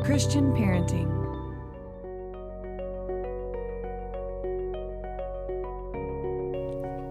Christian parenting.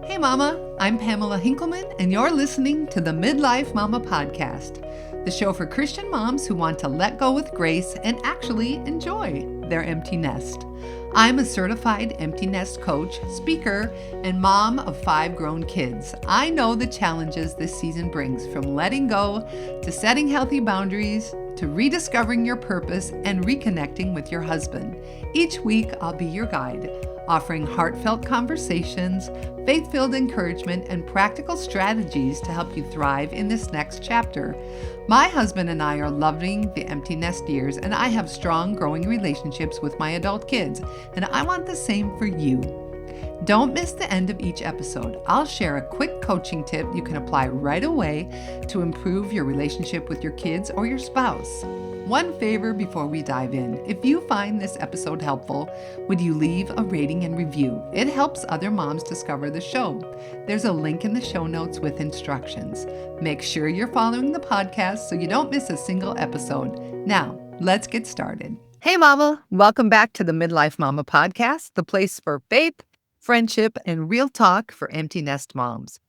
Hey Mama, I'm Pamela Hinkleman, and you're listening to the Midlife Mama Podcast, the show for Christian moms who want to let go with grace and actually enjoy their empty nest. I'm a certified empty nest coach, speaker, and mom of 5 grown kids. I know the challenges this season brings, from letting go to setting healthy boundaries to rediscovering your purpose and reconnecting with your husband. Each week, I'll be your guide, offering heartfelt conversations, faith-filled encouragement, and practical strategies to help you thrive in this next chapter. My husband and I are loving the empty nest years, and I have strong, growing relationships with my adult kids, and I want the same for you. Don't miss the end of each episode. I'll share a quick coaching tip you can apply right away to improve your relationship with your kids or your spouse. One favor before we dive in. If you find this episode helpful, would you leave a rating and review? It helps other moms discover the show. There's a link in the show notes with instructions. Make sure you're following the podcast so you don't miss a single episode. Now, let's get started. Hey Mama, welcome back to the Midlife Mama Podcast, the place for faith, friendship, and real talk for empty nest moms.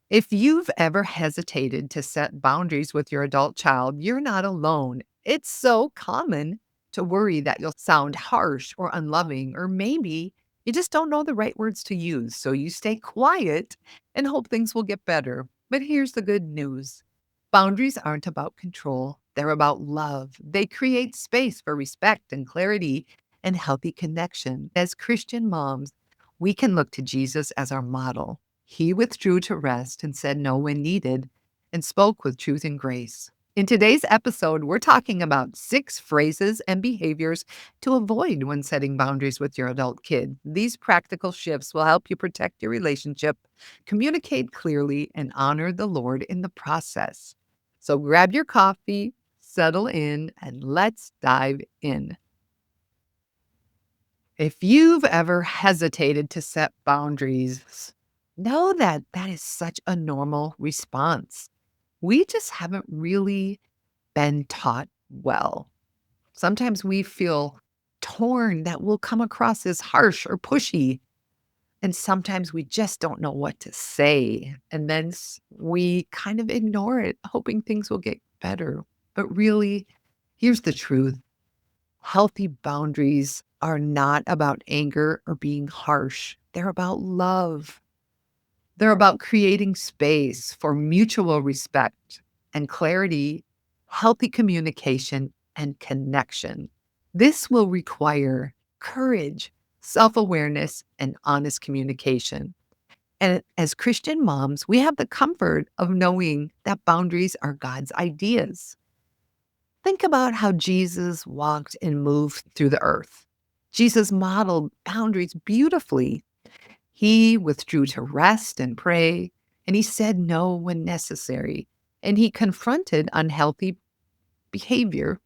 If you've ever hesitated to set boundaries with your adult child, you're not alone. It's so common to worry that you'll sound harsh or unloving, or maybe you just don't know the right words to use, so you stay quiet and hope things will get better. But here's the good news. Boundaries aren't about control. They're about love. They create space for respect and clarity and healthy connection. As Christian moms, we can look to Jesus as our model. He withdrew to rest and said no when needed and spoke with truth and grace. In today's episode, we're talking about 6 phrases and behaviors to avoid when setting boundaries with your adult kid. These practical shifts will help you protect your relationship, communicate clearly, and honor the Lord in the process. So grab your coffee, settle in, and let's dive in. If you've ever hesitated to set boundaries, know that that is such a normal response. We just haven't really been taught well. Sometimes we feel torn that we'll come across as harsh or pushy. And sometimes we just don't know what to say. And then we kind of ignore it, hoping things will get better. But really, here's the truth. Healthy boundaries are not about anger or being harsh. They're about love. They're about creating space for mutual respect and clarity, healthy communication, and connection. This will require courage, self-awareness, and honest communication. And as Christian moms, we have the comfort of knowing that boundaries are God's ideas. Think about how Jesus walked and moved through the earth. Jesus modeled boundaries beautifully. He withdrew to rest and pray, and he said no when necessary. And he confronted unhealthy behavior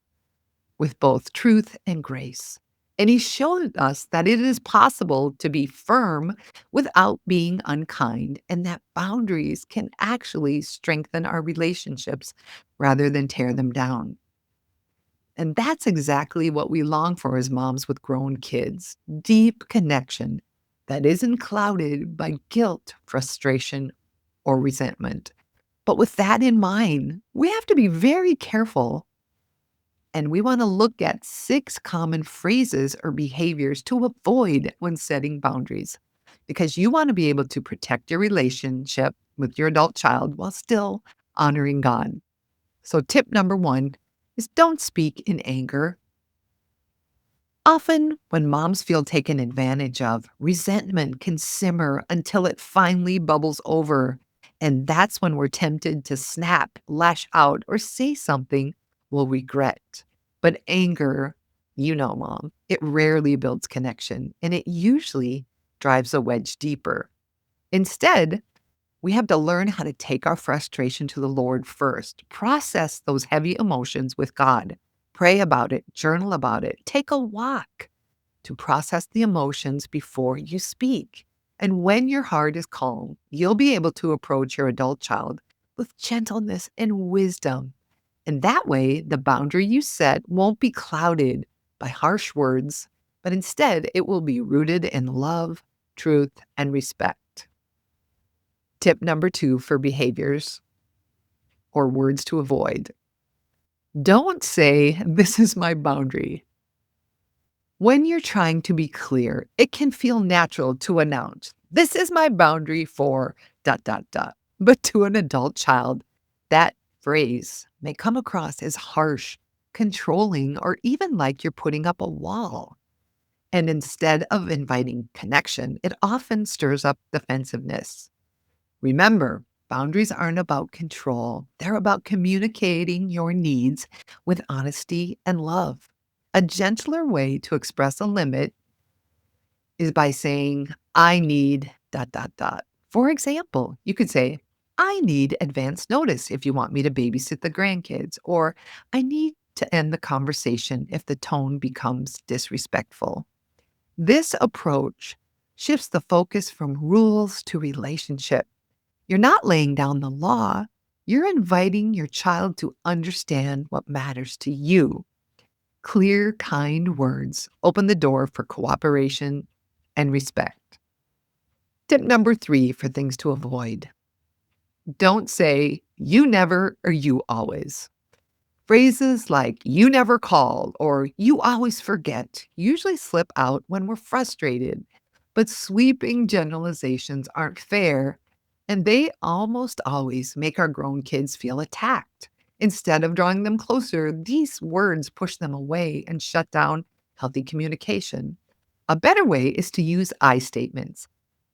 with both truth and grace. And he showed us that it is possible to be firm without being unkind, and that boundaries can actually strengthen our relationships rather than tear them down. And that's exactly what we long for as moms with grown kids. Deep connection that isn't clouded by guilt, frustration, or resentment. But with that in mind, we have to be very careful. And we want to look at 6 common phrases or behaviors to avoid when setting boundaries, because you want to be able to protect your relationship with your adult child while still honoring God. So tip number 1 is don't speak in anger. Often, when moms feel taken advantage of, resentment can simmer until it finally bubbles over. And that's when we're tempted to snap, lash out, or say something we'll regret. But anger, Mom, it rarely builds connection, and it usually drives a wedge deeper. Instead, we have to learn how to take our frustration to the Lord first, process those heavy emotions with God, pray about it, journal about it, take a walk to process the emotions before you speak. And when your heart is calm, you'll be able to approach your adult child with gentleness and wisdom. And that way, the boundary you set won't be clouded by harsh words, but instead it will be rooted in love, truth, and respect. Tip number 2 for behaviors or words to avoid. Don't say, "This is my boundary." When you're trying to be clear, it can feel natural to announce, "This is my boundary for dot, dot, dot." But to an adult child, that phrase may come across as harsh, controlling, or even like you're putting up a wall. And instead of inviting connection, it often stirs up defensiveness. Remember, boundaries aren't about control, they're about communicating your needs with honesty and love. A gentler way to express a limit is by saying, "I need dot, dot, dot." For example, you could say, "I need advance notice if you want me to babysit the grandkids," or "I need to end the conversation if the tone becomes disrespectful." This approach shifts the focus from rules to relationship. You're not laying down the law, you're inviting your child to understand what matters to you. Clear, kind words open the door for cooperation and respect. Tip number 3 for things to avoid. Don't say, "You never" or "You always." Phrases like "you never call" or "you always forget" usually slip out when we're frustrated. But sweeping generalizations aren't fair, and they almost always make our grown kids feel attacked. Instead of drawing them closer, these words push them away and shut down healthy communication. A better way is to use I statements.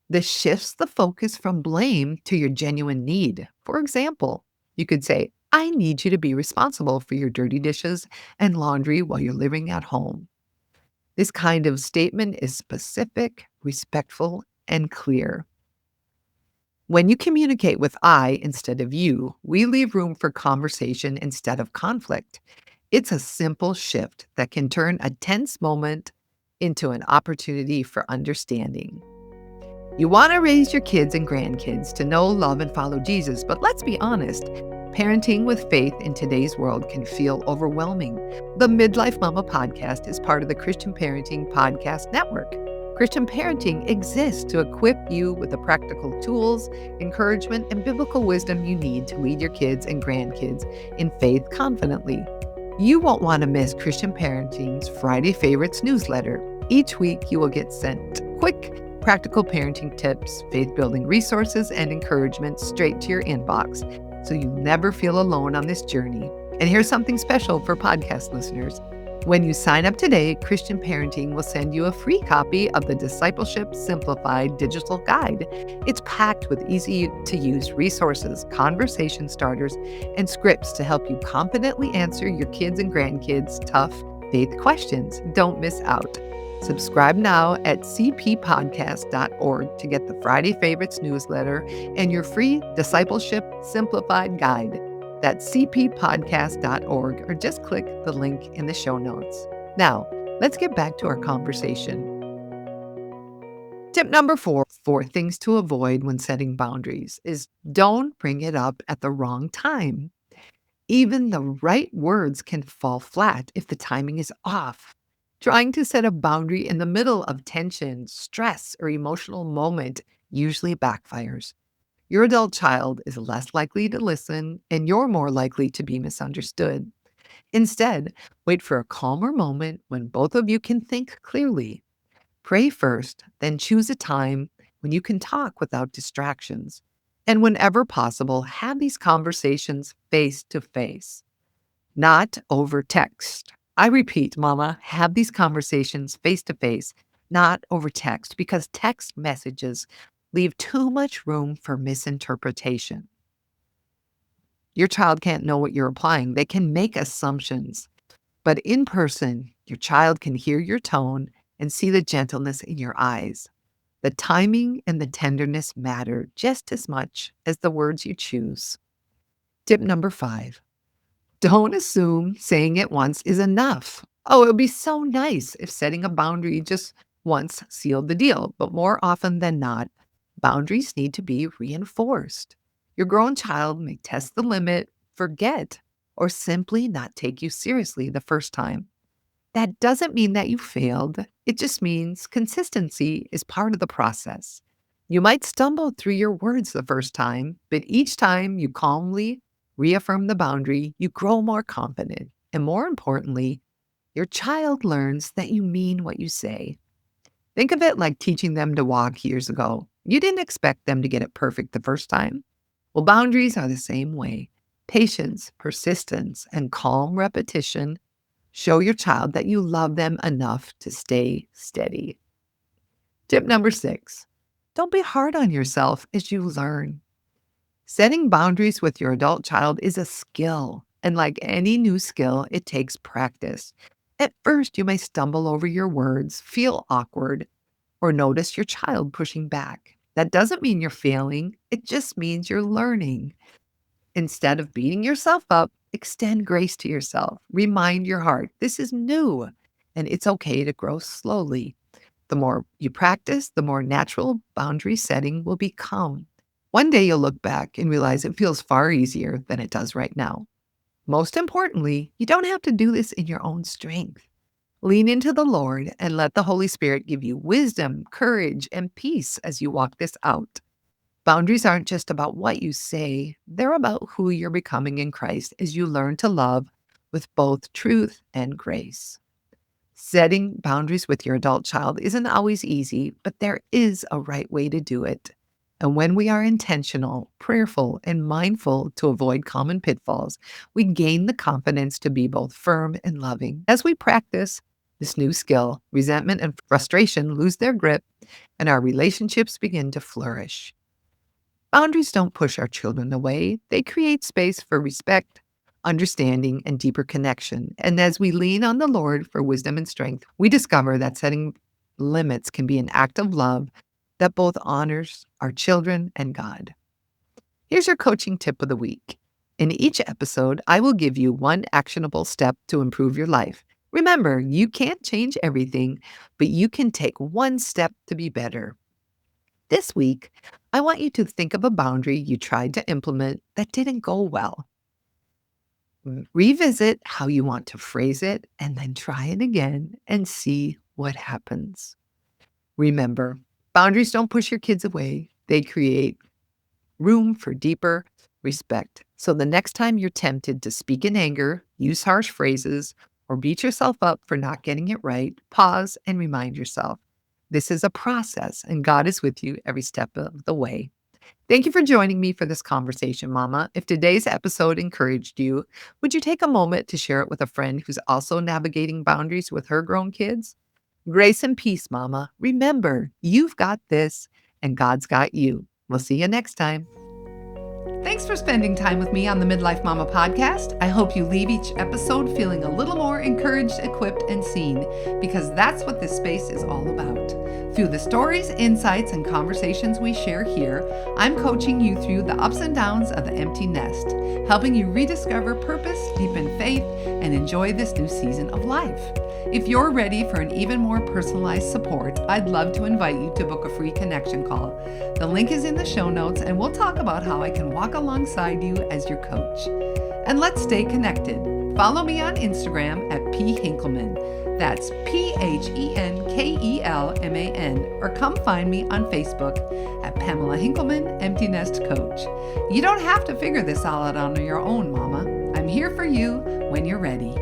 This shifts the focus from blame to your genuine need. For example, you could say, "I need you to be responsible for your dirty dishes and laundry while you're living at home." This kind of statement is specific, respectful, and clear. When you communicate with "I" instead of "you," we leave room for conversation instead of conflict. It's a simple shift that can turn a tense moment into an opportunity for understanding. You want to raise your kids and grandkids to know, love, and follow Jesus, but let's be honest, parenting with faith in today's world can feel overwhelming. The Midlife Mama podcast is part of the Christian Parenting Podcast Network. Christian parenting exists to equip you with the practical tools, encouragement, and biblical wisdom you need to lead your kids and grandkids in faith confidently. You won't want to miss Christian Parenting's Friday Favorites newsletter. Each week, you will get sent quick, practical parenting tips, faith-building resources, and encouragement straight to your inbox, so you never feel alone on this journey. And here's something special for podcast listeners. When you sign up today, Christian Parenting will send you a free copy of the Discipleship Simplified digital guide. It's packed with easy-to-use resources, conversation starters, and scripts to help you confidently answer your kids' and grandkids' tough faith questions. Don't miss out. Subscribe now at cppodcast.org to get the Friday Favorites newsletter and your free Discipleship Simplified guide. That's cppodcast.org, or just click the link in the show notes. Now, let's get back to our conversation. Tip number 4 for things to avoid when setting boundaries is don't bring it up at the wrong time. Even the right words can fall flat if the timing is off. Trying to set a boundary in the middle of tension, stress, or emotional moment usually backfires. Your adult child is less likely to listen, and you're more likely to be misunderstood. Instead, wait for a calmer moment when both of you can think clearly. Pray first, then choose a time when you can talk without distractions. And whenever possible, have these conversations face to face, not over text. I repeat, Mama, have these conversations face to face, not over text, because text messages leave too much room for misinterpretation. Your child can't know what you're implying. They can make assumptions. But in person, your child can hear your tone and see the gentleness in your eyes. The timing and the tenderness matter just as much as the words you choose. Tip number 5. Don't assume saying it once is enough. Oh, it would be so nice if setting a boundary just once sealed the deal, but more often than not, boundaries need to be reinforced. Your grown child may test the limit, forget, or simply not take you seriously the first time. That doesn't mean that you failed. It just means consistency is part of the process. You might stumble through your words the first time, but each time you calmly reaffirm the boundary, you grow more confident. And more importantly, your child learns that you mean what you say. Think of it like teaching them to walk years ago. You didn't expect them to get it perfect the first time. Well, boundaries are the same way. Patience, persistence, and calm repetition show your child that you love them enough to stay steady. Tip number 6, don't be hard on yourself as you learn. Setting boundaries with your adult child is a skill, and like any new skill, it takes practice. At first, you may stumble over your words, feel awkward, or notice your child pushing back. That doesn't mean you're failing, it just means you're learning. Instead of beating yourself up, extend grace to yourself. Remind your heart, this is new, and it's okay to grow slowly. The more you practice, the more natural boundary setting will become. One day you'll look back and realize it feels far easier than it does right now. Most importantly, you don't have to do this in your own strength. Lean into the Lord and let the Holy Spirit give you wisdom, courage, and peace as you walk this out. Boundaries aren't just about what you say, they're about who you're becoming in Christ as you learn to love with both truth and grace. Setting boundaries with your adult child isn't always easy, but there is a right way to do it. And when we are intentional, prayerful, and mindful to avoid common pitfalls, we gain the confidence to be both firm and loving. As we practice this new skill, resentment and frustration lose their grip, and our relationships begin to flourish. Boundaries don't push our children away. They create space for respect, understanding, and deeper connection. And as we lean on the Lord for wisdom and strength, we discover that setting limits can be an act of love that both honors our children and God. Here's your coaching tip of the week. In each episode, I will give you one actionable step to improve your life. Remember, you can't change everything, but you can take one step to be better. This week, I want you to think of a boundary you tried to implement that didn't go well. Revisit how you want to phrase it and then try it again and see what happens. Remember, boundaries don't push your kids away. They create room for deeper respect. So the next time you're tempted to speak in anger, use harsh phrases, or beat yourself up for not getting it right, pause and remind yourself. This is a process, and God is with you every step of the way. Thank you for joining me for this conversation, Mama. If today's episode encouraged you, would you take a moment to share it with a friend who's also navigating boundaries with her grown kids? Grace and peace, Mama. Remember, you've got this, and God's got you. We'll see you next time. Thanks for spending time with me on the Midlife Mama podcast. I hope you leave each episode feeling a little more encouraged, equipped, and seen, because that's what this space is all about. Through the stories, insights, and conversations we share here, I'm coaching you through the ups and downs of the empty nest, helping you rediscover purpose, deepen faith, and enjoy this new season of life. If you're ready for an even more personalized support, I'd love to invite you to book a free connection call. The link is in the show notes, and we'll talk about how I can walk alongside you as your coach. And let's stay connected. Follow me on Instagram at @PHinkelman. That's PHENKELMAN. Or come find me on Facebook at Pamela Hinkelman, Empty Nest Coach. You don't have to figure this all out on your own, Mama. I'm here for you when you're ready.